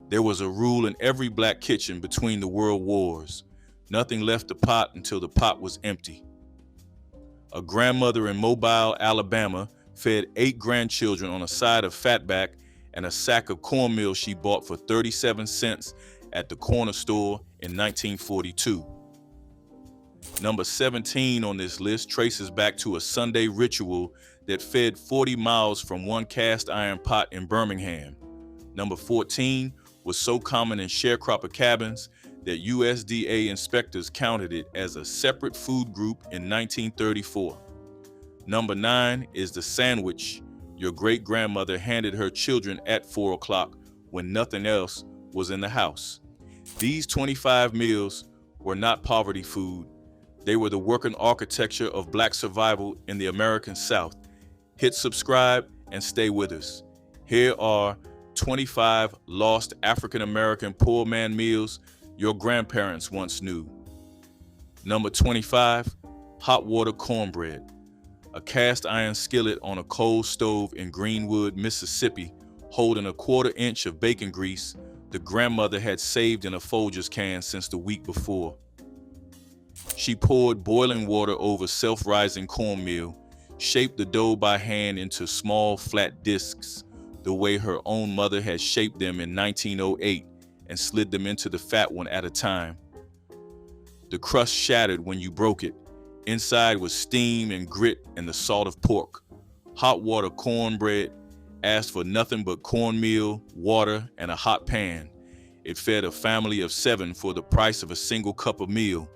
There was a rule in every black kitchen between the world wars. Nothing left the pot until the pot was empty. A grandmother in Mobile, Alabama, fed 8 grandchildren on a side of fatback and a sack of cornmeal she bought for 37 cents at the corner store in 1942. Number 17 on this list traces back to a Sunday ritual that fed 40 miles from one cast iron pot in Birmingham. Number 14 was so common in sharecropper cabins that USDA inspectors counted it as a separate food group in 1934. Number 9 is the sandwich your great-grandmother handed her children at 4 o'clock when nothing else was in the house. These 25 meals were not poverty food. They were the working architecture of black survival in the American South. Hit subscribe and stay with us. Here are 25 lost African-American poor man meals your grandparents once knew. Number 25, hot water cornbread. A cast iron skillet on a coal stove in Greenwood, Mississippi, holding a 1/4 inch of bacon grease the grandmother had saved in a Folgers can since the week before. She poured boiling water over self-rising cornmeal, shaped the dough by hand into small flat discs, the way her own mother had shaped them in 1908, and slid them into the fat one at a time. The crust shattered when you broke it. Inside was steam and grit and the salt of pork. Hot water cornbread asked for nothing but cornmeal, water, and a hot pan. It fed a family of 7 for the price of a single cup of meal.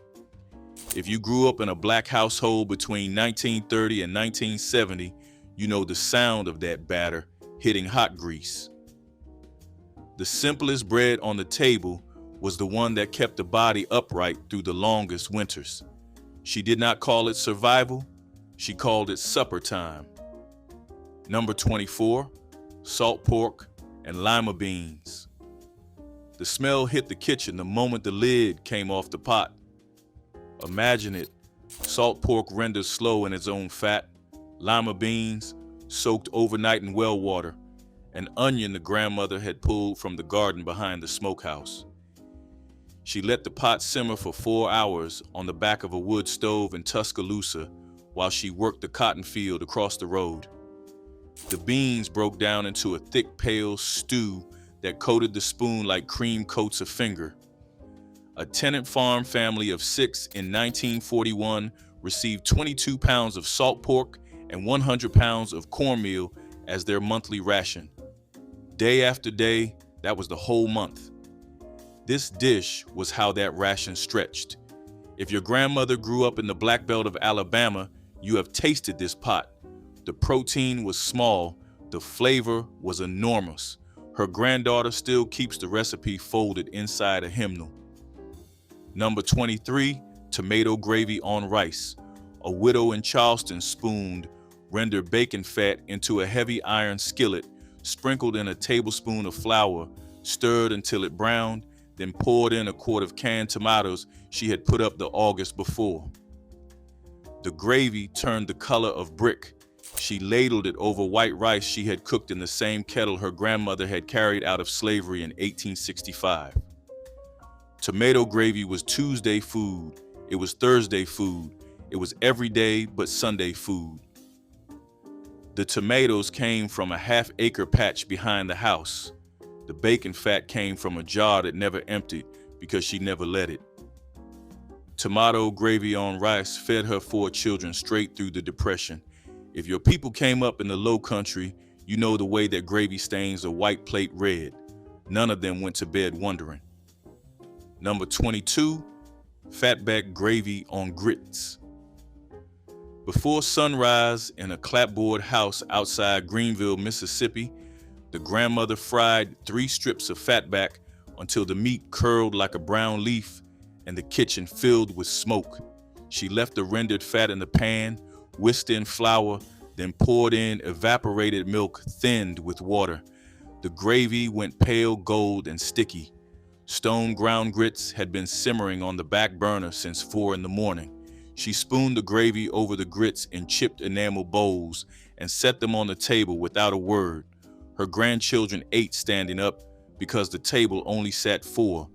If you grew up in a black household between 1930 and 1970, you know the sound of that batter hitting hot grease. The simplest bread on the table was the one that kept the body upright through the longest winters. She did not call it survival, she called it supper time. Number 24, salt pork and lima beans. The smell hit the kitchen the moment the lid came off the pot. Imagine it, salt pork rendered slow in its own fat, lima beans soaked overnight in well water, an onion the grandmother had pulled from the garden behind the smokehouse. She let the pot simmer for 4 hours on the back of a wood stove in Tuscaloosa while she worked the cotton field across the road. The beans broke down into a thick, pale stew that coated the spoon like cream coats a finger. A tenant farm family of 6 in 1941 received 22 pounds of salt pork and 100 pounds of cornmeal as their monthly ration. Day after day, that was the whole month. This dish was how that ration stretched. If your grandmother grew up in the Black Belt of Alabama, you have tasted this pot. The protein was small, the flavor was enormous. Her granddaughter still keeps the recipe folded inside a hymnal. Number 23, tomato gravy on rice. A widow in Charleston spooned rendered bacon fat into a heavy iron skillet, sprinkled in a tablespoon of flour, stirred until it browned, then poured in a quart of canned tomatoes she had put up the August before. The gravy turned the color of brick. She ladled it over white rice she had cooked in the same kettle her grandmother had carried out of slavery in 1865. Tomato gravy was Tuesday food. It was Thursday food. It was every day but Sunday food. The tomatoes came from a half-acre patch behind the house. The bacon fat came from a jar that never emptied because she never let it. Tomato gravy on rice fed her 4 children straight through the Depression. If your people came up in the Low Country, you know the way that gravy stains a white plate red. None of them went to bed wondering. Number 22, fatback gravy on grits. Before sunrise in a clapboard house outside Greenville, Mississippi, the grandmother fried 3 strips of fatback until the meat curled like a brown leaf and the kitchen filled with smoke. She left the rendered fat in the pan, whisked in flour, then poured in evaporated milk thinned with water. The gravy went pale gold and sticky. Stone ground grits had been simmering on the back burner since 4 in the morning. She spooned the gravy over the grits in chipped enamel bowls and set them on the table without a word. Her grandchildren ate standing up, because the table only sat four.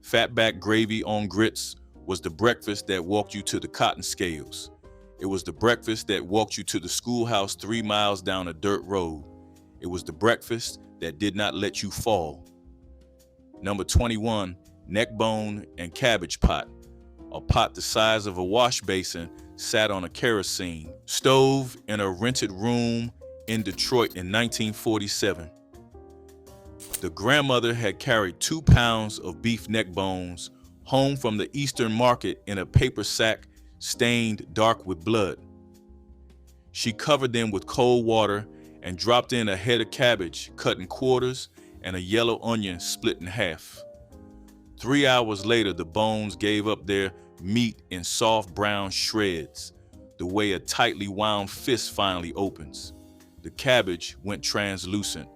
Fatback gravy on grits was the breakfast that walked you to the cotton scales. It was the breakfast that walked you to the schoolhouse 3 miles down a dirt road. It was the breakfast that did not let you fall. Number 21, neck bone and cabbage pot. A pot the size of a wash basin sat on a kerosene stove in a rented room in Detroit in 1947. The grandmother had carried 2 pounds of beef neck bones home from the Eastern market in a paper sack stained dark with blood. She covered them with cold water and dropped in a head of cabbage cut in quarters and a yellow onion split in half. 3 hours later, the bones gave up their meat in soft brown shreds, the way a tightly wound fist finally opens. The cabbage went translucent.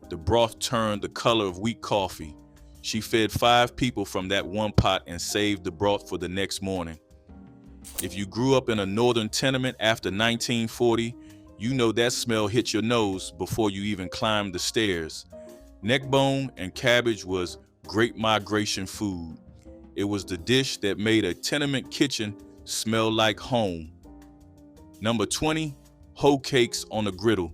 The broth turned the color of weak coffee. She fed 5 people from that one pot and saved the broth for the next morning. If you grew up in a northern tenement after 1940, you know that smell hit your nose before you even climbed the stairs. Neckbone and cabbage was Great Migration food. It was the dish that made a tenement kitchen smell like home. Number 20, hoe cakes on a griddle.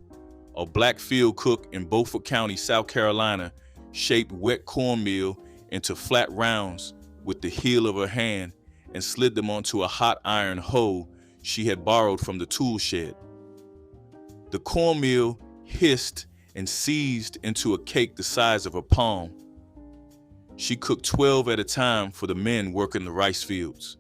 A black field cook in Beaufort County, South Carolina, shaped wet cornmeal into flat rounds with the heel of her hand and slid them onto a hot iron hoe she had borrowed from the tool shed. The cornmeal hissed and seized into a cake the size of a palm. She cooked 12 at a time for the men working the rice fields.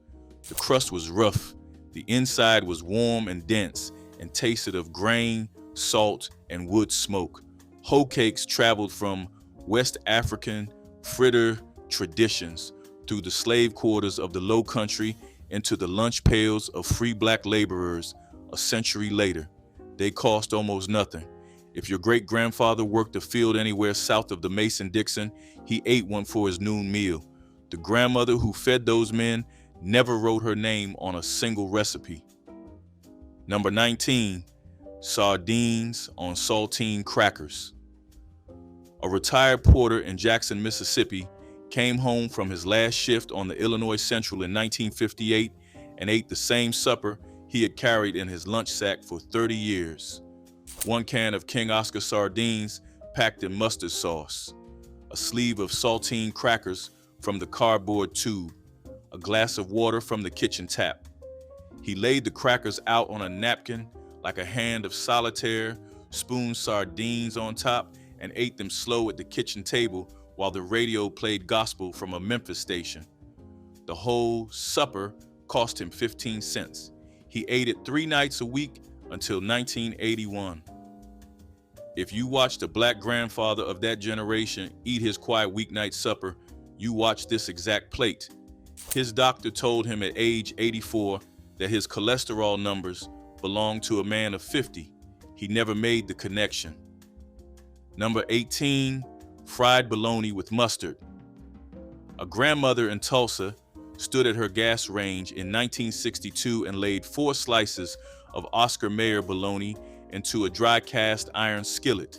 The crust was rough, the inside was warm and dense and tasted of grain, salt, and wood smoke. Hoe cakes traveled from West African fritter traditions through the slave quarters of the Low Country into the lunch pails of free black laborers a century later. They cost almost nothing. If your great-grandfather worked a field anywhere south of the Mason-Dixon, he ate one for his noon meal. The grandmother who fed those men never wrote her name on a single recipe. Number 19, sardines on saltine crackers. A retired porter in Jackson, Mississippi, came home from his last shift on the Illinois Central in 1958 and ate the same supper he had carried in his lunch sack for 30 years. 1 can of King Oscar sardines packed in mustard sauce, a sleeve of saltine crackers from the cardboard tube, a glass of water from the kitchen tap. He laid the crackers out on a napkin like a hand of solitaire, spooned sardines on top, and ate them slow at the kitchen table while the radio played gospel from a Memphis station. The whole supper cost him 15 cents. He ate it 3 nights a week until 1981. If you watched a black grandfather of that generation eat his quiet weeknight supper, you watched this exact plate. His doctor told him at age 84 that his cholesterol numbers belonged to a man of 50. He never made the connection. Number 18, fried bologna with mustard. A grandmother in Tulsa stood at her gas range in 1962 and laid 4 slices of Oscar Mayer bologna into a dry cast iron skillet.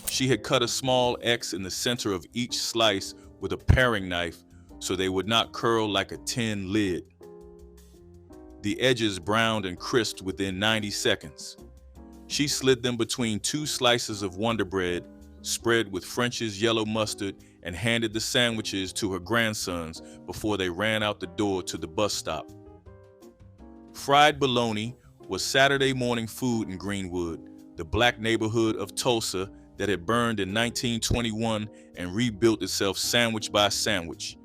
She had cut a small X in the center of each slice with a paring knife so they would not curl like a tin lid. The edges browned and crisped within 90 seconds. She slid them between 2 slices of Wonder Bread, spread with French's yellow mustard, and handed the sandwiches to her grandsons before they ran out the door to the bus stop. Fried bologna was Saturday morning food in Greenwood, the black neighborhood of Tulsa that had burned in 1921 and rebuilt itself sandwich by sandwich.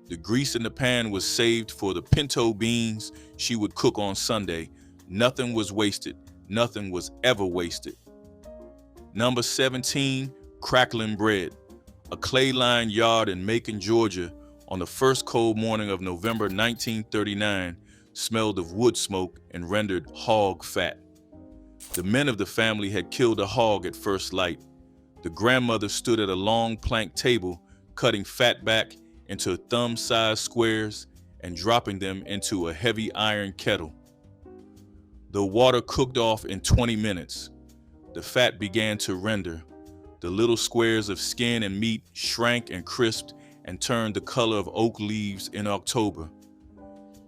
The grease in the pan was saved for the pinto beans she would cook on Sunday. Nothing was wasted. Nothing was ever wasted. Number 17, crackling bread. A clay-lined yard in Macon, Georgia, on the first cold morning of November 1939, smelled of wood smoke and rendered hog fat. The men of the family had killed a hog at first light. The grandmother stood at a long plank table, cutting fat back into thumb-sized squares and dropping them into a heavy iron kettle. The water cooked off in 20 minutes. The fat began to render. The little squares of skin and meat shrank and crisped and turned the color of oak leaves in October.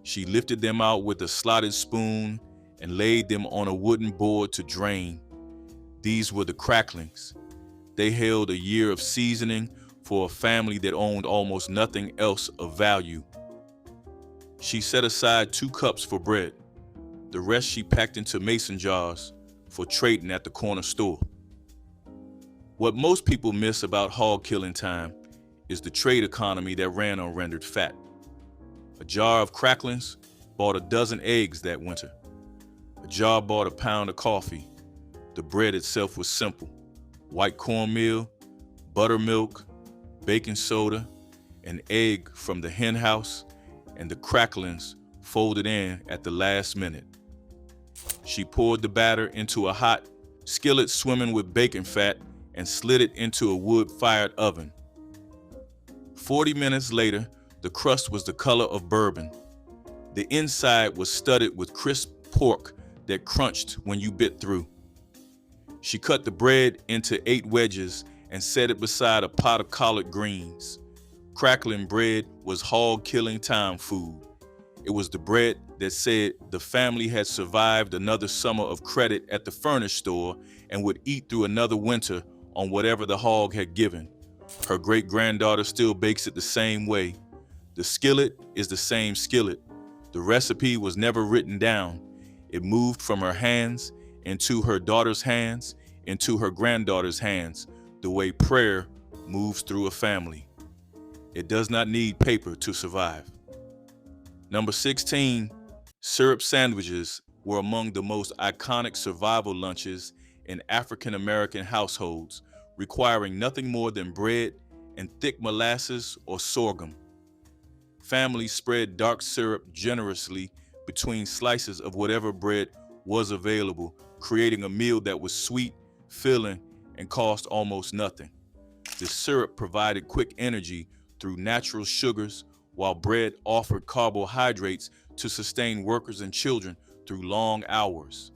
She lifted them out with a slotted spoon and laid them on a wooden board to drain. These were the cracklings. They held a year of seasoning for a family that owned almost nothing else of value. She set aside 2 cups for bread. The rest she packed into mason jars for trading at the corner store. What most people miss about hog killing time is the trade economy that ran on rendered fat. A jar of cracklings bought a dozen eggs that winter. A jar bought a pound of coffee. The bread itself was simple: white cornmeal, buttermilk, baking soda, an egg from the hen house, and the cracklings folded in at the last minute. She poured the batter into a hot skillet swimming with bacon fat and slid it into a wood-fired oven. 40 minutes later, the crust was the color of bourbon. The inside was studded with crisp pork that crunched when you bit through. She cut the bread into 8 wedges and set it beside a pot of collard greens. Crackling bread was hog-killing time food. It was the bread that said the family had survived another summer of credit at the furniture store and would eat through another winter on whatever the hog had given. Her great-granddaughter still bakes it the same way. The skillet is the same skillet. The recipe was never written down. It moved from her hands into her daughter's hands, into her granddaughter's hands, the way prayer moves through a family. It does not need paper to survive. Number 16, syrup sandwiches were among the most iconic survival lunches in African American households, requiring nothing more than bread and thick molasses or sorghum. Families spread dark syrup generously between slices of whatever bread was available, creating a meal that was sweet, filling, and cost almost nothing. The syrup provided quick energy through natural sugars, while bread offered carbohydrates to sustain workers and children through long hours.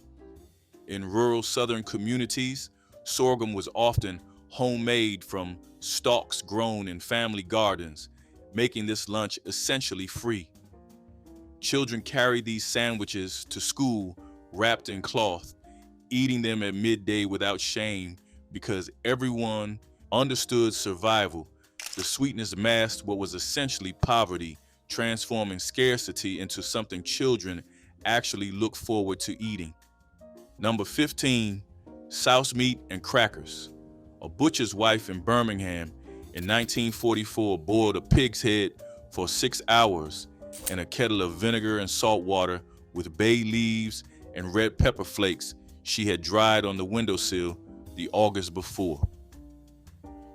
In rural southern communities, sorghum was often homemade from stalks grown in family gardens, making this lunch essentially free. Children carried these sandwiches to school wrapped in cloth, eating them at midday without shame because everyone understood survival. The sweetness masked what was essentially poverty, transforming scarcity into something children actually look forward to eating. Number 15, souse meat and crackers. A butcher's wife in Birmingham in 1944 boiled a pig's head for 6 hours in a kettle of vinegar and salt water with bay leaves and red pepper flakes she had dried on the windowsill the August before.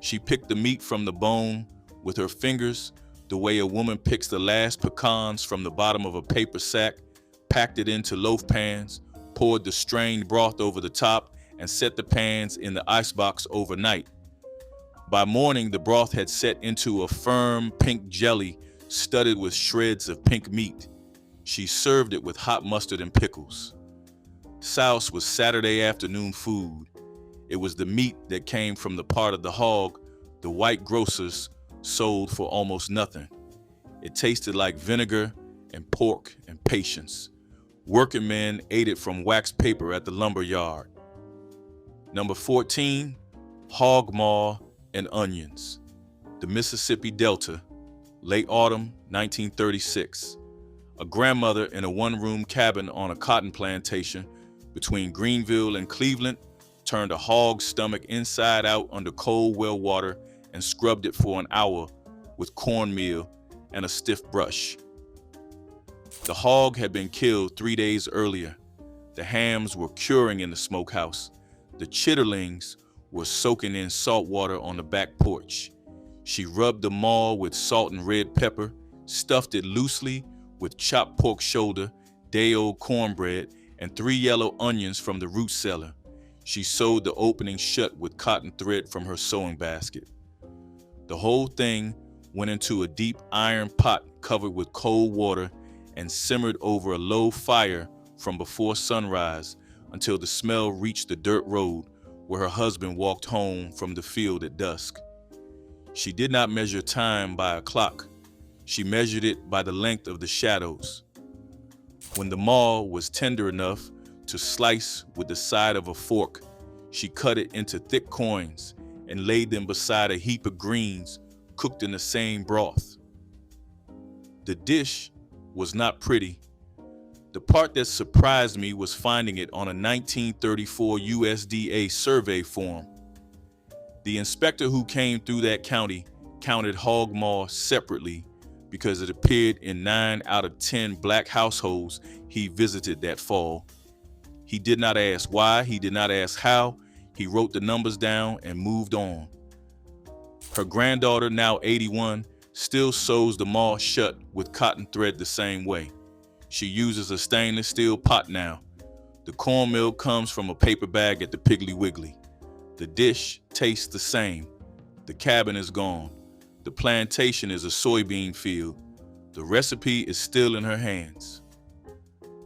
She picked the meat from the bone with her fingers, the way a woman picks the last pecans from the bottom of a paper sack, packed it into loaf pans, poured the strained broth over the top, and set the pans in the icebox overnight. By morning, the broth had set into a firm pink jelly studded with shreds of pink meat. She served it with hot mustard and pickles. Souse was Saturday afternoon food. It was the meat that came from the part of the hog the white grocers sold for almost nothing. It tasted like vinegar and pork and patience. Working men ate it from wax paper at the lumber yard. Number 14, hog maw and onions. The Mississippi Delta, late autumn 1936. A grandmother in a one-room cabin on a cotton plantation between Greenville and Cleveland turned a hog's stomach inside out under cold well water and scrubbed it for an hour with cornmeal and a stiff brush. The hog had been killed 3 days earlier. The hams were curing in the smokehouse. The chitterlings were soaking in salt water on the back porch. She rubbed the maw with salt and red pepper, stuffed it loosely with chopped pork shoulder, day-old cornbread, and 3 yellow onions from the root cellar. She sewed the opening shut with cotton thread from her sewing basket. The whole thing went into a deep iron pot covered with cold water and simmered over a low fire from before sunrise until the smell reached the dirt road, where her husband walked home from the field at dusk. She did not measure time by a clock. She measured it by the length of the shadows. When the maul was tender enough to slice with the side of a fork, she cut it into thick coins and laid them beside a heap of greens cooked in the same broth. The dish was not pretty. The part that surprised me was finding it on a 1934 USDA survey form. The inspector who came through that county counted hog maw separately because it appeared in 9 out of 10 black households he visited that fall. He did not ask why, he did not ask how, he wrote the numbers down and moved on. Her granddaughter, now 81, still sews the maw shut with cotton thread the same way. She uses a stainless steel pot now. The cornmeal comes from a paper bag at the Piggly Wiggly. The dish tastes the same. The cabin is gone. The plantation is a soybean field. The recipe is still in her hands.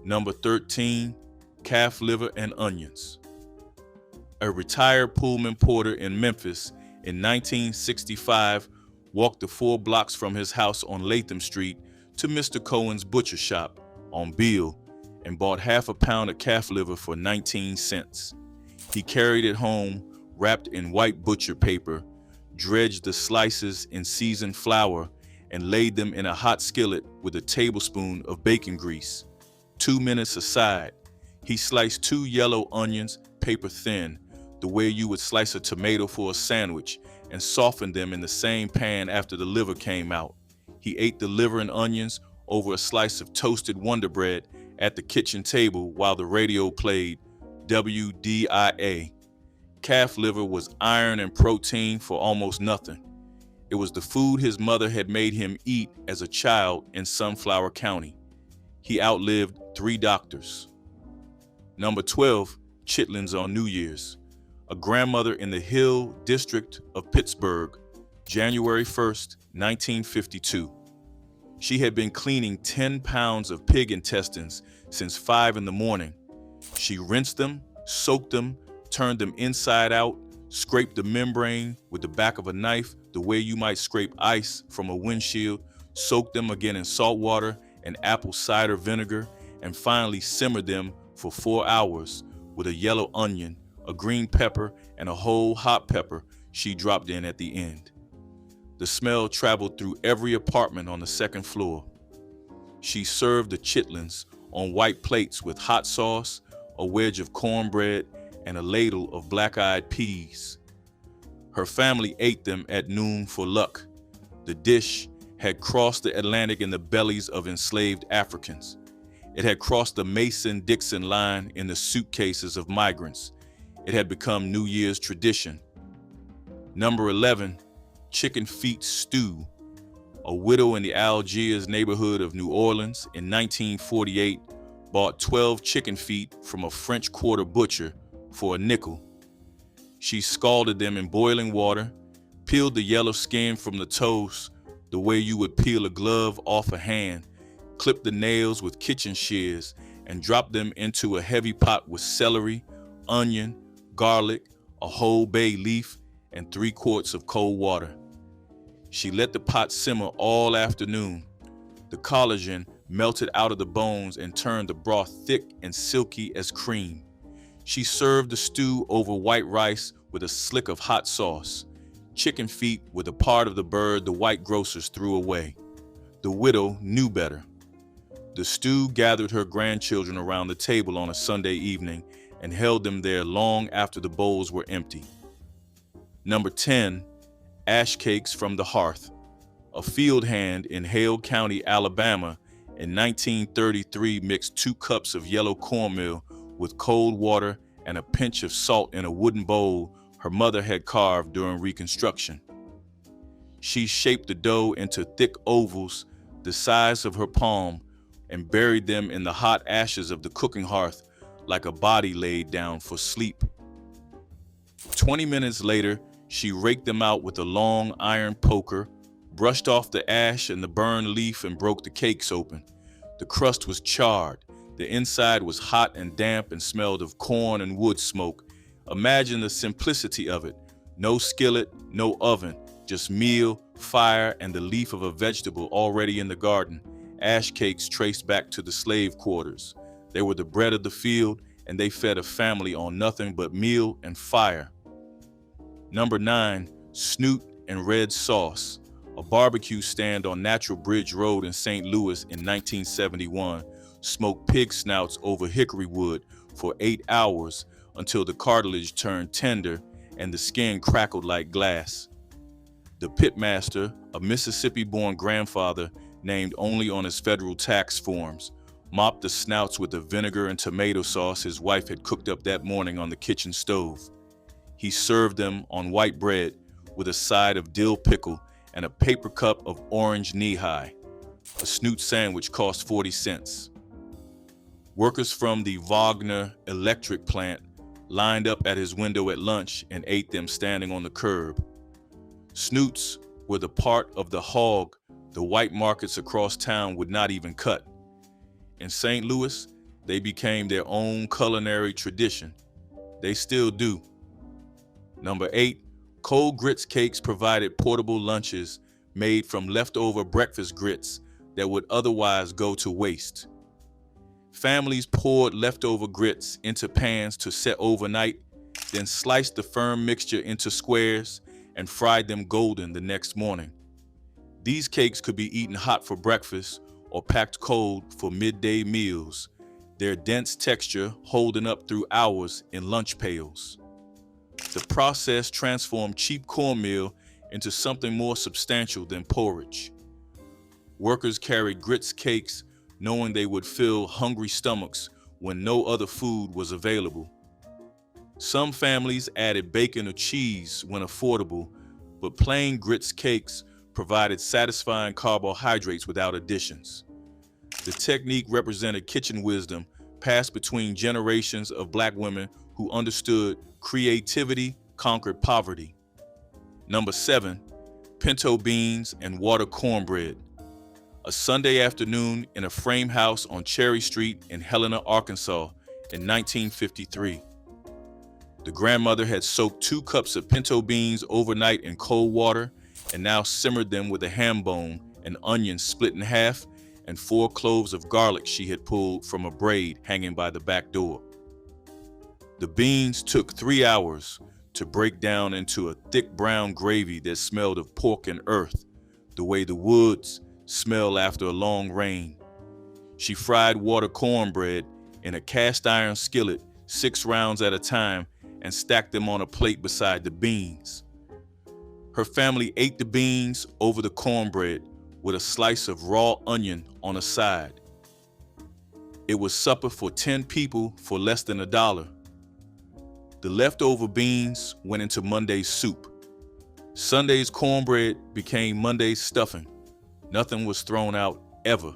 Number 13, calf liver and onions. A retired Pullman porter in Memphis in 1965 walked the 4 blocks from his house on Latham Street to Mr. Cohen's butcher shop on Beale and bought half a pound of calf liver for 19 cents. He carried it home wrapped in white butcher paper, dredged the slices in seasoned flour, and laid them in a hot skillet with a tablespoon of bacon grease. 2 minutes aside, he sliced 2 yellow onions paper thin, the way you would slice a tomato for a sandwich, and softened them in the same pan after the liver came out. He ate the liver and onions over a slice of toasted Wonder Bread at the kitchen table while the radio played WDIA. Calf liver was iron and protein for almost nothing. It was the food his mother had made him eat as a child in Sunflower County. He outlived 3 doctors. Number 12, chitlins on New Year's. A grandmother in the Hill District of Pittsburgh, January 1st, 1952. She had been cleaning 10 pounds of pig intestines since 5 in the morning. She rinsed them, soaked them, turned them inside out, scraped the membrane with the back of a knife the way you might scrape ice from a windshield, soaked them again in salt water and apple cider vinegar, and finally simmered them for 4 hours with a yellow onion, a green pepper, and a whole hot pepper she dropped in at the end. The smell traveled through every apartment on the 2nd floor. She served the chitlins on white plates with hot sauce, a wedge of cornbread, and a ladle of black-eyed peas. Her family ate them at noon for luck. The dish had crossed the Atlantic in the bellies of enslaved Africans. It had crossed the Mason-Dixon line in the suitcases of migrants. It had become New Year's tradition. Number 11, chicken feet stew. A widow in the Algiers neighborhood of New Orleans in 1948 bought 12 chicken feet from a French Quarter butcher for a nickel. She scalded them in boiling water, peeled the yellow skin from the toes the way you would peel a glove off a hand, clipped the nails with kitchen shears, and dropped them into a heavy pot with celery, onion, garlic, a whole bay leaf, and 3 quarts of cold water. She let the pot simmer all afternoon. The collagen melted out of the bones and turned the broth thick and silky as cream. She served the stew over white rice with a slick of hot sauce. Chicken feet were the part of the bird the white grocers threw away. The widow knew better. The stew gathered her grandchildren around the table on a Sunday evening and held them there long after the bowls were empty. Number 10, ash cakes from the hearth. A field hand in Hale County, Alabama, in 1933 mixed 2 cups of yellow cornmeal with cold water and a pinch of salt in a wooden bowl her mother had carved during Reconstruction. She shaped the dough into thick ovals the size of her palm and buried them in the hot ashes of the cooking hearth like a body laid down for sleep. 20 minutes later, she raked them out with a long iron poker, brushed off the ash and the burned leaf, and broke the cakes open. The crust was charred. The inside was hot and damp and smelled of corn and wood smoke, Imagine the simplicity of it. No skillet, no oven, just meal, fire, and the leaf of a vegetable already in the garden. Ash cakes traced back to the slave quarters. They were the bread of the field, and they fed a family on nothing but meal and fire. Number 9, snoot and red sauce. A barbecue stand on Natural Bridge Road in St. Louis in 1971 smoked pig snouts over hickory wood for 8 hours until the cartilage turned tender and the skin crackled like glass. The pitmaster, a Mississippi-born grandfather named only on his federal tax forms, mopped the snouts with the vinegar and tomato sauce his wife had cooked up that morning on the kitchen stove. He served them on white bread with a side of dill pickle and a paper cup of orange knee-high. A snoot sandwich cost 40 cents. Workers from the Wagner electric plant lined up at his window at lunch and ate them standing on the curb. Snoots were the part of the hog the white markets across town would not even cut. In St. Louis, they became their own culinary tradition. They still do. Number 8, cold grits cakes provided portable lunches made from leftover breakfast grits that would otherwise go to waste. Families poured leftover grits into pans to set overnight, then sliced the firm mixture into squares and fried them golden the next morning. These cakes could be eaten hot for breakfast or packed cold for midday meals, their dense texture holding up through hours in lunch pails. The process transformed cheap cornmeal into something more substantial than porridge. Workers carried grits cakes knowing they would fill hungry stomachs when no other food was available. Some families added bacon or cheese when affordable, but plain grits cakes provided satisfying carbohydrates without additions. The technique represented kitchen wisdom passed between generations of Black women who understood creativity conquered poverty. Number 7, pinto beans and water cornbread. A Sunday afternoon in a frame house on Cherry Street in Helena, Arkansas in 1953. The grandmother had soaked 2 cups of pinto beans overnight in cold water and now simmered them with a ham bone, an onion split in half, and 4 cloves of garlic she had pulled from a braid hanging by the back door. The beans took 3 hours to break down into a thick brown gravy that smelled of pork and earth, the way the woods smell after a long rain. She fried water cornbread in a cast iron skillet 6 rounds at a time and stacked them on a plate beside the beans. Her family ate the beans over the cornbread with a slice of raw onion on a side. It was supper for 10 people for less than $1. The leftover beans went into Monday's soup. Sunday's cornbread became Monday's stuffing. Nothing was thrown out ever.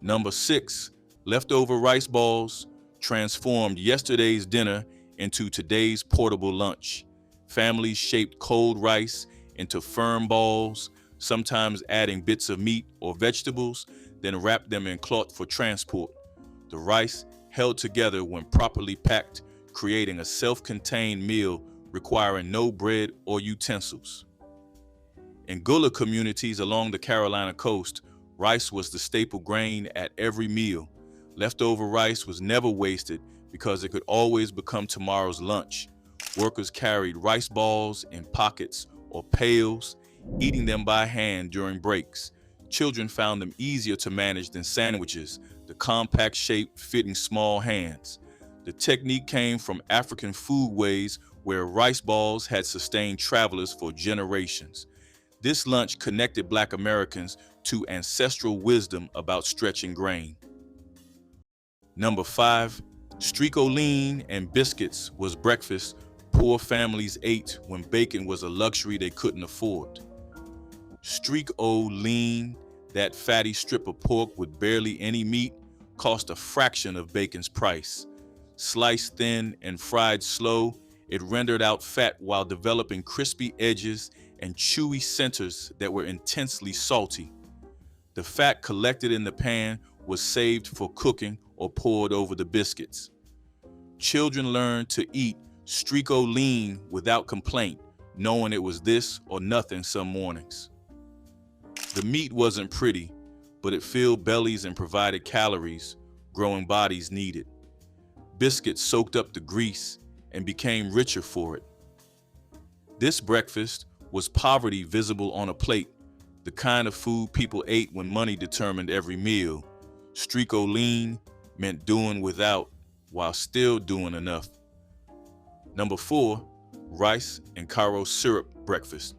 Number 6, leftover rice balls transformed yesterday's dinner into today's portable lunch. Families shaped cold rice into firm balls, sometimes adding bits of meat or vegetables, then wrapped them in cloth for transport. The rice held together when properly packed, creating a self-contained meal requiring no bread or utensils. In Gullah communities along the Carolina coast, rice was the staple grain at every meal. Leftover rice was never wasted because it could always become tomorrow's lunch. Workers carried rice balls in pockets or pails, eating them by hand during breaks. Children found them easier to manage than sandwiches, the compact shape fitting small hands. The technique came from African foodways where rice balls had sustained travelers for generations. This lunch connected Black Americans to ancestral wisdom about stretching grain. Number 5, streakoline and biscuits was breakfast poor families ate when bacon was a luxury they couldn't afford. Streak-o-lean, that fatty strip of pork with barely any meat, cost a fraction of bacon's price. Sliced thin and fried slow, it rendered out fat while developing crispy edges and chewy centers that were intensely salty. The fat collected in the pan was saved for cooking or poured over the biscuits. Children learned to eat Streako lean without complaint, knowing it was this or nothing some mornings. The meat wasn't pretty, but it filled bellies and provided calories growing bodies needed. Biscuits soaked up the grease and became richer for it. This breakfast was poverty visible on a plate, the kind of food people ate when money determined every meal. Streako lean meant doing without while still doing enough. Number 4, rice and Karo syrup breakfast.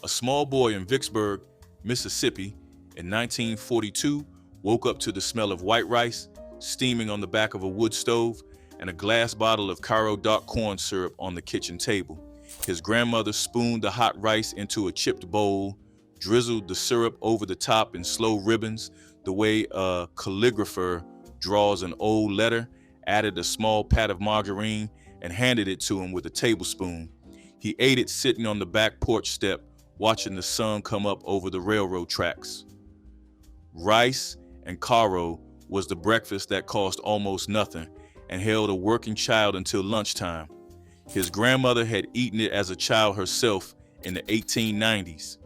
A small boy in Vicksburg, Mississippi, in 1942 woke up to the smell of white rice steaming on the back of a wood stove and a glass bottle of Karo dark corn syrup on the kitchen table. His grandmother spooned the hot rice into a chipped bowl, drizzled the syrup over the top in slow ribbons, the way a calligrapher draws an old letter, added a small pat of margarine, and handed it to him with a tablespoon. He ate it sitting on the back porch step, watching the sun come up over the railroad tracks. Rice and Karo was the breakfast that cost almost nothing and held a working child until lunchtime. His grandmother had eaten it as a child herself in the 1890s.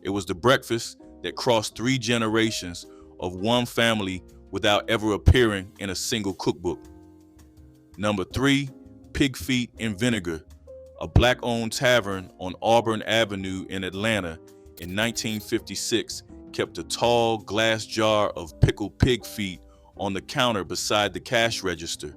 It was the breakfast that crossed 3 generations of one family without ever appearing in a single cookbook. Number 3, Pig Feet in Vinegar, a black-owned tavern on Auburn Avenue in Atlanta in 1956 kept a tall glass jar of pickled pig feet on the counter beside the cash register.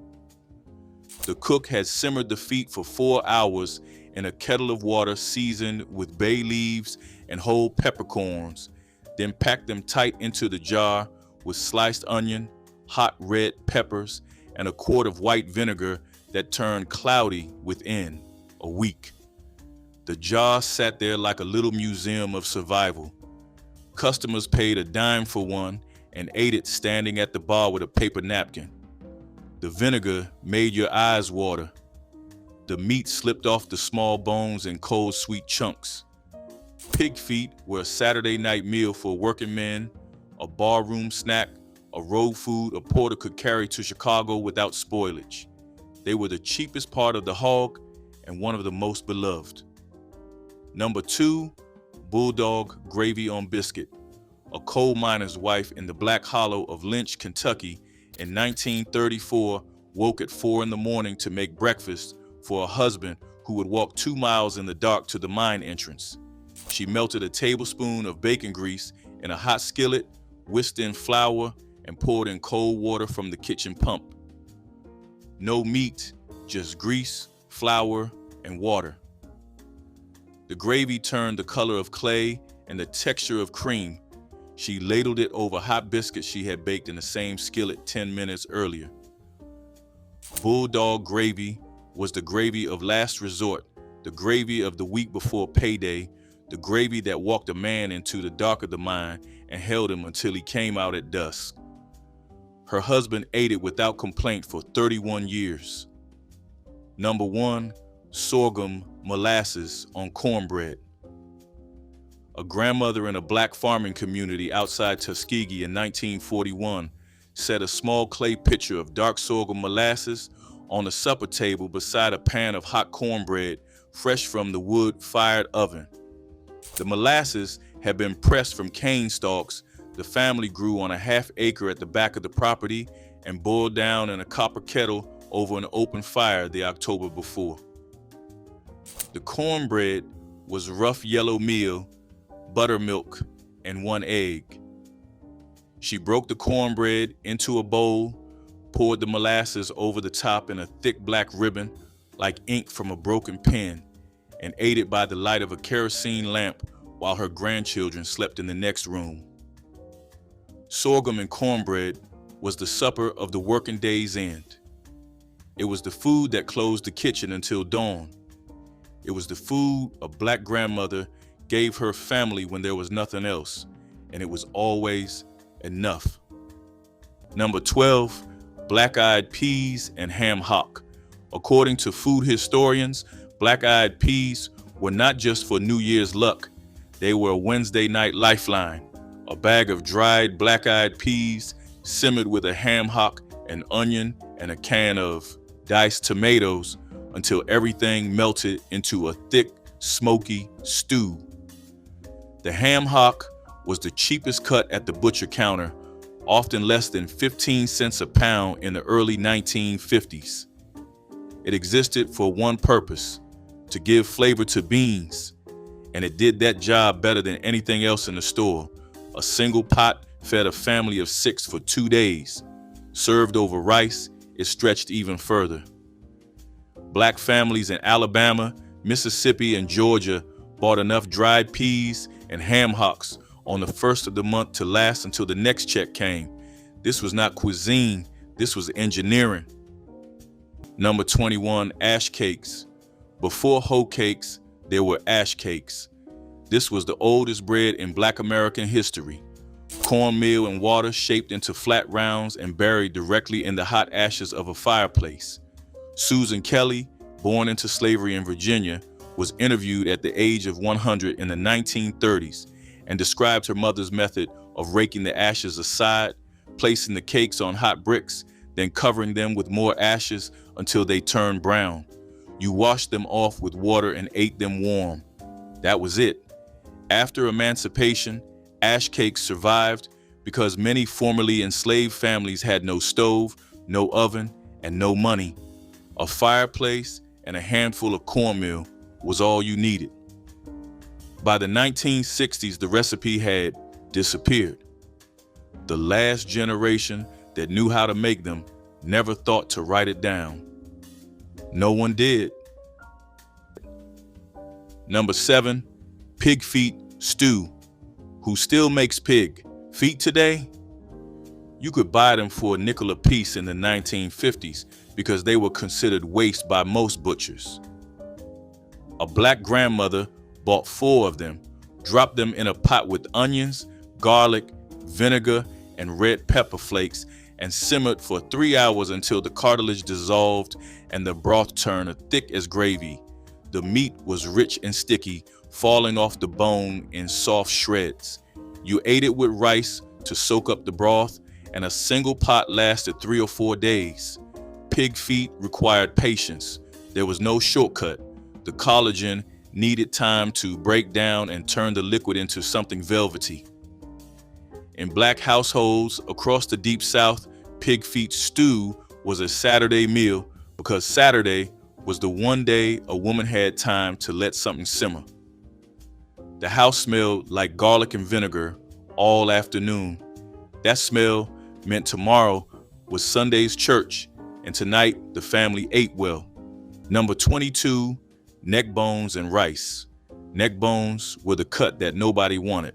The cook had simmered the feet for 4 hours in a kettle of water seasoned with bay leaves and whole peppercorns, then packed them tight into the jar with sliced onion, hot red peppers, and a quart of white vinegar that turned cloudy within a week. The jar sat there like a little museum of survival. Customers paid a dime for one and ate it standing at the bar with a paper napkin. The vinegar made your eyes water. The meat slipped off the small bones in cold, sweet chunks. Pig feet were a Saturday night meal for working men, a barroom snack, a road food a porter could carry to Chicago without spoilage. They were the cheapest part of the hog and one of the most beloved. Number 2, Bulldog gravy on biscuit. A coal miner's wife in the Black Hollow of Lynch, Kentucky, in 1934 woke at 4 in the morning to make breakfast for a husband who would walk 2 miles in the dark to the mine entrance. She melted a tablespoon of bacon grease in a hot skillet, whisked in flour, and poured in cold water from the kitchen pump. No meat, just grease, flour, and water. The gravy turned the color of clay and the texture of cream. She ladled it over hot biscuits she had baked in the same skillet 10 minutes earlier. Bulldog gravy was the gravy of last resort, the gravy of the week before payday, the gravy that walked a man into the dark of the mine and held him until he came out at dusk. Her husband ate it without complaint for 31 years. Number 1, sorghum molasses on cornbread. A grandmother in a black farming community outside Tuskegee in 1941 set a small clay pitcher of dark sorghum molasses on the supper table beside a pan of hot cornbread fresh from the wood-fired oven. The molasses had been pressed from cane stalks the family grew on a half acre at the back of the property and boiled down in a copper kettle over an open fire the October before. The cornbread was rough yellow meal, buttermilk, and 1 egg. She broke the cornbread into a bowl, poured the molasses over the top in a thick black ribbon like ink from a broken pen, and ate it by the light of a kerosene lamp while her grandchildren slept in the next room. Sorghum and cornbread was the supper of the working day's end. It was the food that closed the kitchen until dawn. It was the food a black grandmother gave her family when there was nothing else, and it was always enough. Number 12, black-eyed peas and ham hock. According to food historians, black-eyed peas were not just for New Year's luck. They were a Wednesday night lifeline. A bag of dried black-eyed peas simmered with a ham hock, an onion, and a can of diced tomatoes until everything melted into a thick, smoky stew. The ham hock was the cheapest cut at the butcher counter, often less than 15 cents a pound in the early 1950s. It existed for one purpose: to give flavor to beans, and it did that job better than anything else in the store. A single pot fed a family of 6 for 2 days. Served over rice, it stretched even further. Black families in Alabama, Mississippi, and Georgia bought enough dried peas and ham hocks on the first of the month to last until the next check came. This was not cuisine, this was engineering. Number 21, ash cakes. Before hoe cakes, there were ash cakes. This was the oldest bread in Black American history. Cornmeal and water shaped into flat rounds and buried directly in the hot ashes of a fireplace. Susan Kelly, born into slavery in Virginia, was interviewed at the age of 100 in the 1930s and described her mother's method of raking the ashes aside, placing the cakes on hot bricks, then covering them with more ashes until they turned brown. You washed them off with water and ate them warm. That was it. After emancipation, ash cakes survived because many formerly enslaved families had no stove, no oven, and no money. A fireplace and a handful of cornmeal was all you needed. By the 1960s, the recipe had disappeared. The last generation that knew how to make them never thought to write it down. No one did. Number 7, pig feet stew. Who still makes pig feet today? You could buy them for a nickel a piece in the 1950s because they were considered waste by most butchers. A black grandmother bought 4 of them, dropped them in a pot with onions, garlic, vinegar, and red pepper flakes, and simmered for 3 hours until the cartilage dissolved and the broth turned thick as gravy. The meat was rich and sticky, falling off the bone in soft shreds. You ate it with rice to soak up the broth, and a single pot lasted 3 or 4 days. Pig feet required patience. There was no shortcut. The collagen needed time to break down and turn the liquid into something velvety. In black households across the Deep South, pig feet stew was a Saturday meal because Saturday was the one day a woman had time to let something simmer. The house smelled like garlic and vinegar all afternoon. That smell meant tomorrow was Sunday's church, and tonight the family ate well. Number 22, neck bones and rice. Neck bones were the cut that nobody wanted.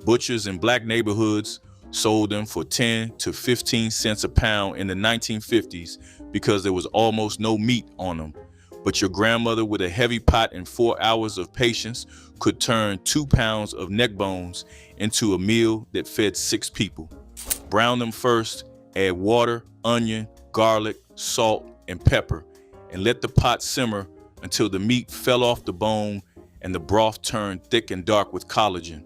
Butchers in black neighborhoods sold them for 10 to 15 cents a pound in the 1950s because there was almost no meat on them. But your grandmother with a heavy pot and 4 hours of patience could turn 2 pounds of neck bones into a meal that fed 6 people. Brown them first, add water, onion, garlic, salt, and pepper, and let the pot simmer until the meat fell off the bone and the broth turned thick and dark with collagen.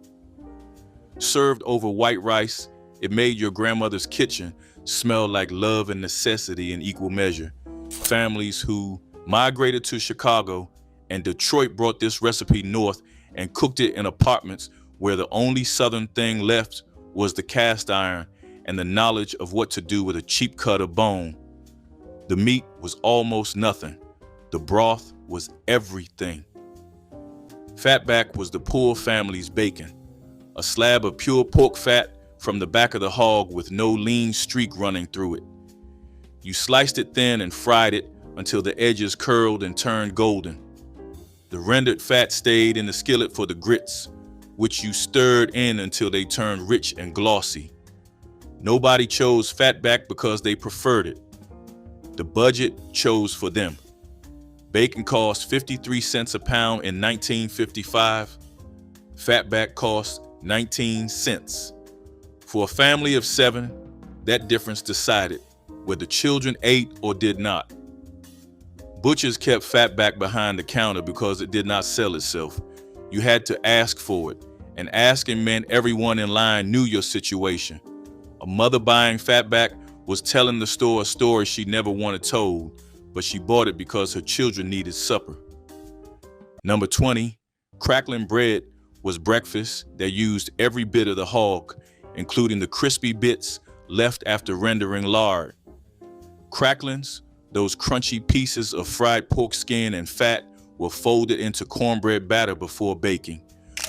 Served over white rice, it made your grandmother's kitchen smell like love and necessity in equal measure. Families who migrated to Chicago and Detroit brought this recipe north and cooked it in apartments where the only southern thing left was the cast iron and the knowledge of what to do with a cheap cut of bone. The meat was almost nothing. The broth was everything. Fatback was the poor family's bacon, a slab of pure pork fat from the back of the hog with no lean streak running through it. You sliced it thin and fried it until the edges curled and turned golden. The rendered fat stayed in the skillet for the grits, which you stirred in until they turned rich and glossy. Nobody chose fatback because they preferred it. The budget chose for them. Bacon cost 53 cents a pound in 1955. Fatback cost 19 cents. For a family of 7, that difference decided whether children ate or did not. Butchers kept fatback behind the counter because it did not sell itself. You had to ask for it, and asking meant everyone in line knew your situation. A mother buying fatback was telling the store a story she never wanted told, but she bought it because her children needed supper. Number 20, crackling bread was breakfast that used every bit of the hog, including the crispy bits left after rendering lard. Cracklings, those crunchy pieces of fried pork skin and fat, were folded into cornbread batter before baking.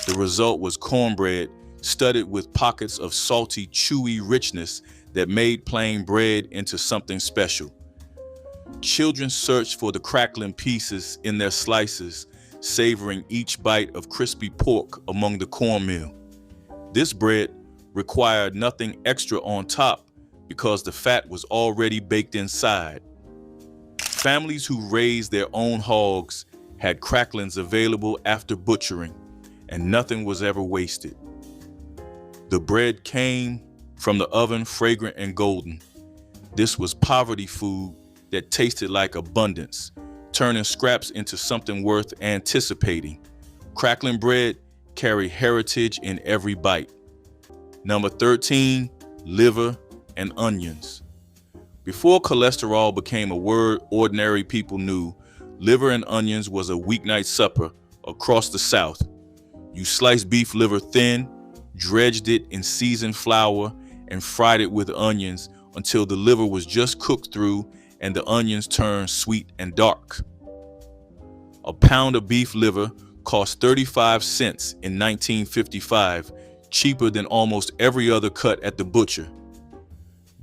The result was cornbread studded with pockets of salty, chewy richness that made plain bread into something special. Children searched for the crackling pieces in their slices, savoring each bite of crispy pork among the cornmeal. This bread required nothing extra on top because the fat was already baked inside. Families who raised their own hogs had cracklings available after butchering, and nothing was ever wasted. The bread came from the oven fragrant and golden. This was poverty food that tasted like abundance, turning scraps into something worth anticipating. Crackling bread carried heritage in every bite. Number 13, liver and onions. Before cholesterol became a word ordinary people knew, liver and onions was a weeknight supper across the South. You sliced beef liver thin, dredged it in seasoned flour, and fried it with onions until the liver was just cooked through and the onions turned sweet and dark. A pound of beef liver cost 35 cents in 1955, cheaper than almost every other cut at the butcher.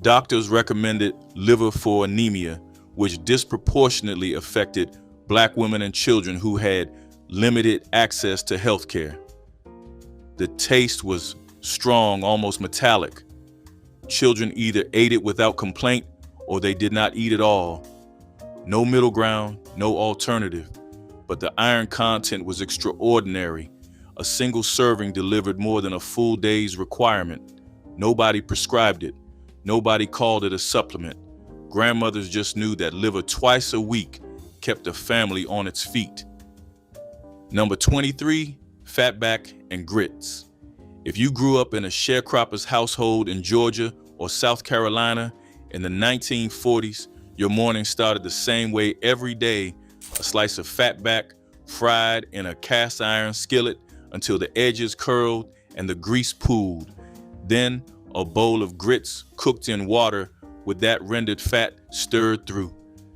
Doctors recommended liver for anemia, which disproportionately affected Black women and children who had limited access to health care. The taste was strong, almost metallic. Children either ate it without complaint or they did not eat at all. No middle ground, no alternative. But the iron content was extraordinary. A single serving delivered more than a full day's requirement. Nobody prescribed it. Nobody called it a supplement. Grandmothers just knew that liver twice a week kept a family on its feet. Number 23, fatback and grits. If you grew up in a sharecropper's household in Georgia or South Carolina in the 1940s, your morning started the same way every day: a slice of fatback fried in a cast iron skillet until the edges curled and the grease pooled. Then a bowl of grits cooked in water with that rendered fat stirred through.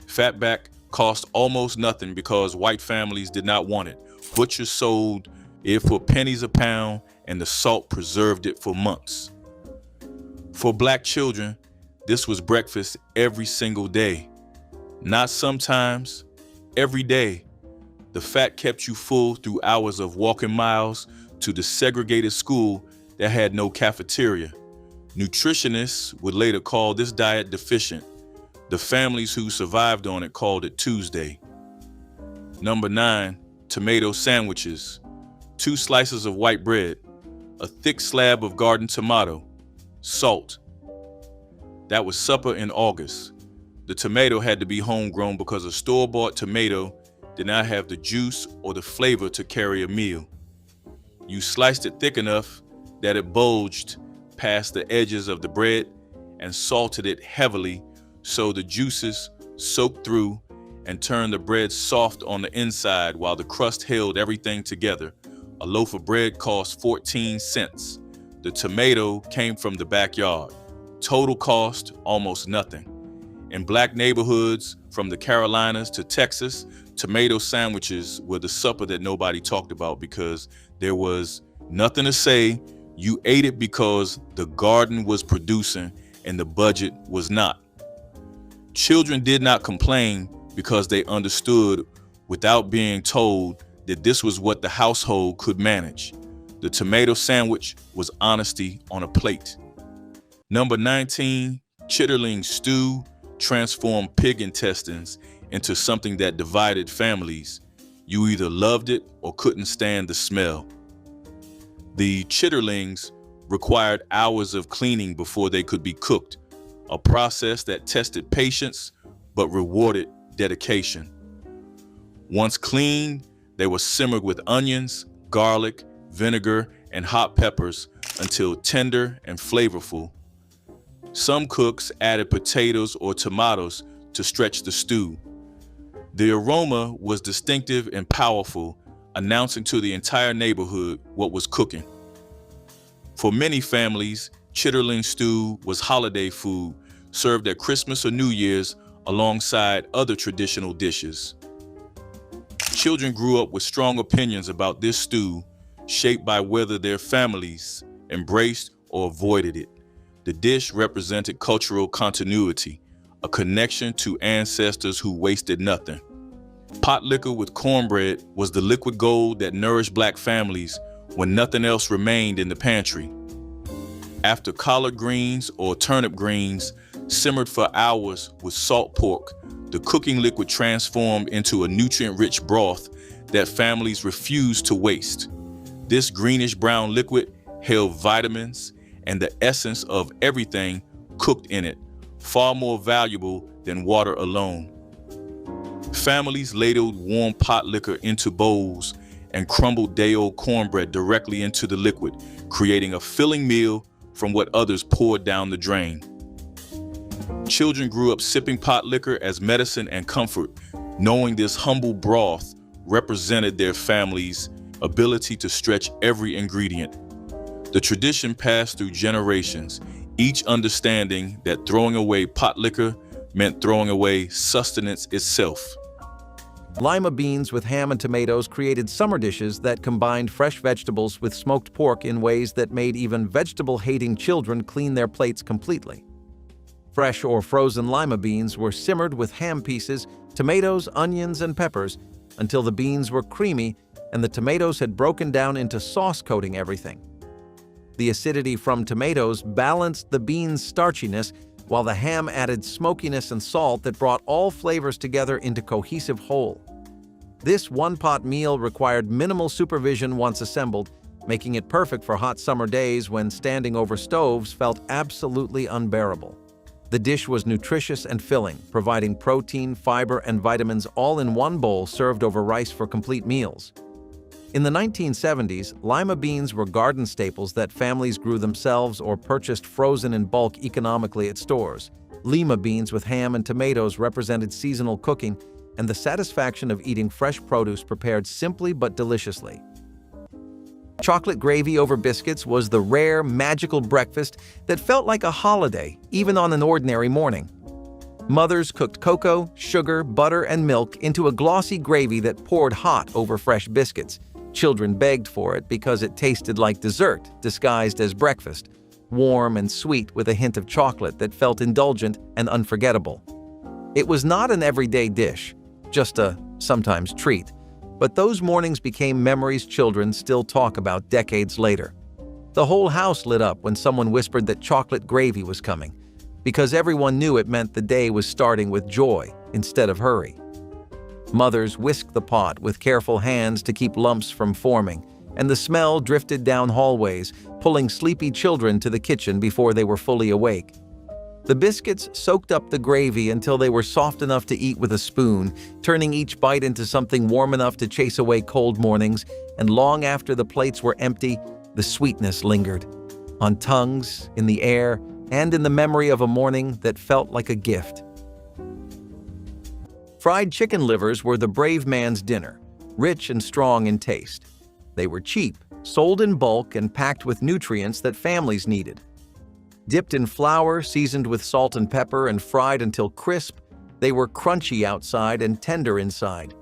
Fatback cost almost nothing because white families did not want it. Butchers sold it for pennies a pound, and the salt preserved it for months. For Black children, this was breakfast every single day. Not sometimes, every day. The fat kept you full through hours of walking miles to the segregated school that had no cafeteria. Nutritionists would later call this diet deficient. The families who survived on it called it Tuesday. Number 9, tomato sandwiches. 2 slices of white bread, a thick slab of garden tomato, salt. That was supper in August. The tomato had to be homegrown because a store-bought tomato did not have the juice or the flavor to carry a meal. You sliced it thick enough that it bulged past the edges of the bread and salted it heavily so the juices soaked through and turned the bread soft on the inside while the crust held everything together. A loaf of bread cost 14 cents. The tomato came from the backyard. Total cost, almost nothing. In Black neighborhoods, from the Carolinas to Texas, tomato sandwiches were the supper that nobody talked about because there was nothing to say. You ate it because the garden was producing and the budget was not. Children did not complain because they understood without being told that this was what the household could manage. The tomato sandwich was honesty on a plate. Number 19, chitterling stew transformed pig intestines into something that divided families. You either loved it or couldn't stand the smell. The chitterlings required hours of cleaning before they could be cooked, a process that tested patience but rewarded dedication. Once cleaned, they were simmered with onions, garlic, vinegar, and hot peppers until tender and flavorful. Some cooks added potatoes or tomatoes to stretch the stew. The aroma was distinctive and powerful, announcing to the entire neighborhood what was cooking. For many families, chitterling stew was holiday food served at Christmas or New Year's alongside other traditional dishes. Children grew up with strong opinions about this stew, shaped by whether their families embraced or avoided it. The dish represented cultural continuity, a connection to ancestors who wasted nothing. Potlikker with cornbread was the liquid gold that nourished Black families when nothing else remained in the pantry. After collard greens or turnip greens simmered for hours with salt pork, the cooking liquid transformed into a nutrient-rich broth that families refused to waste. This greenish-brown liquid held vitamins and the essence of everything cooked in it, far more valuable than water alone. Families ladled warm potlikker into bowls and crumbled day-old cornbread directly into the liquid, creating a filling meal from what others poured down the drain. Children grew up sipping potlikker as medicine and comfort, knowing this humble broth represented their family's ability to stretch every ingredient. The tradition passed through generations, each understanding that throwing away potlikker meant throwing away sustenance itself. Lima beans with ham and tomatoes created summer dishes that combined fresh vegetables with smoked pork in ways that made even vegetable-hating children clean their plates completely. Fresh or frozen lima beans were simmered with ham pieces, tomatoes, onions, and peppers until the beans were creamy and the tomatoes had broken down into sauce coating everything. The acidity from tomatoes balanced the beans' starchiness, while the ham added smokiness and salt that brought all flavors together into cohesive whole. This one-pot meal required minimal supervision once assembled, making it perfect for hot summer days when standing over stoves felt absolutely unbearable. The dish was nutritious and filling, providing protein, fiber, and vitamins all in one bowl served over rice for complete meals. In the 1970s, lima beans were garden staples that families grew themselves or purchased frozen in bulk economically at stores. Lima beans with ham and tomatoes represented seasonal cooking and the satisfaction of eating fresh produce prepared simply but deliciously. Chocolate gravy over biscuits was the rare, magical breakfast that felt like a holiday, even on an ordinary morning. Mothers cooked cocoa, sugar, butter, and milk into a glossy gravy that poured hot over fresh biscuits. Children begged for it because it tasted like dessert disguised as breakfast, warm and sweet with a hint of chocolate that felt indulgent and unforgettable. It was not an everyday dish, just a sometimes treat, but those mornings became memories children still talk about decades later. The whole house lit up when someone whispered that chocolate gravy was coming, because everyone knew it meant the day was starting with joy instead of hurry. Mothers whisked the pot with careful hands to keep lumps from forming, and the smell drifted down hallways, pulling sleepy children to the kitchen before they were fully awake. The biscuits soaked up the gravy until they were soft enough to eat with a spoon, turning each bite into something warm enough to chase away cold mornings, and long after the plates were empty, the sweetness lingered, on tongues, in the air, and in the memory of a morning that felt like a gift. Fried chicken livers were the brave man's dinner, rich and strong in taste. They were cheap, sold in bulk, and packed with nutrients that families needed. Dipped in flour, seasoned with salt and pepper, and fried until crisp, they were crunchy outside and tender inside.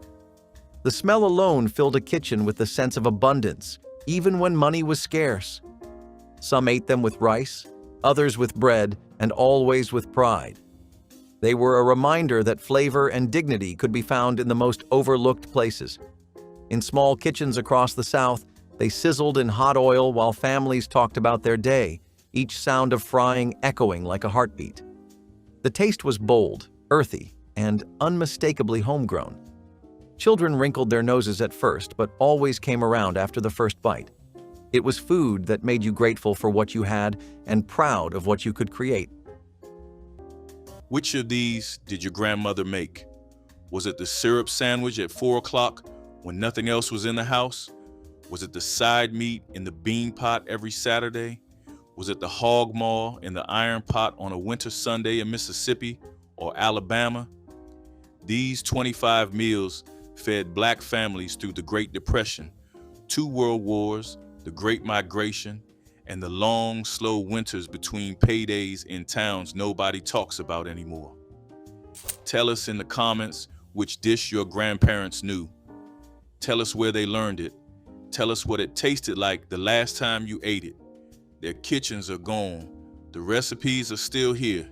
The smell alone filled a kitchen with the sense of abundance, even when money was scarce. Some ate them with rice, others with bread, and always with pride. They were a reminder that flavor and dignity could be found in the most overlooked places. In small kitchens across the South, they sizzled in hot oil while families talked about their day, each sound of frying echoing like a heartbeat. The taste was bold, earthy, and unmistakably homegrown. Children wrinkled their noses at first, but always came around after the first bite. It was food that made you grateful for what you had and proud of what you could create. Which of these did your grandmother make? Was it the syrup sandwich at 4 o'clock when nothing else was in the house? Was it the side meat in the bean pot every Saturday? Was it the hog maw in the iron pot on a winter Sunday in Mississippi or Alabama? These 25 meals fed Black families through the Great Depression, 2 World Wars, the Great Migration, and the long, slow winters between paydays in towns nobody talks about anymore. Tell us in the comments which dish your grandparents knew. Tell us where they learned it. Tell us what it tasted like the last time you ate it. Their kitchens are gone. The recipes are still here.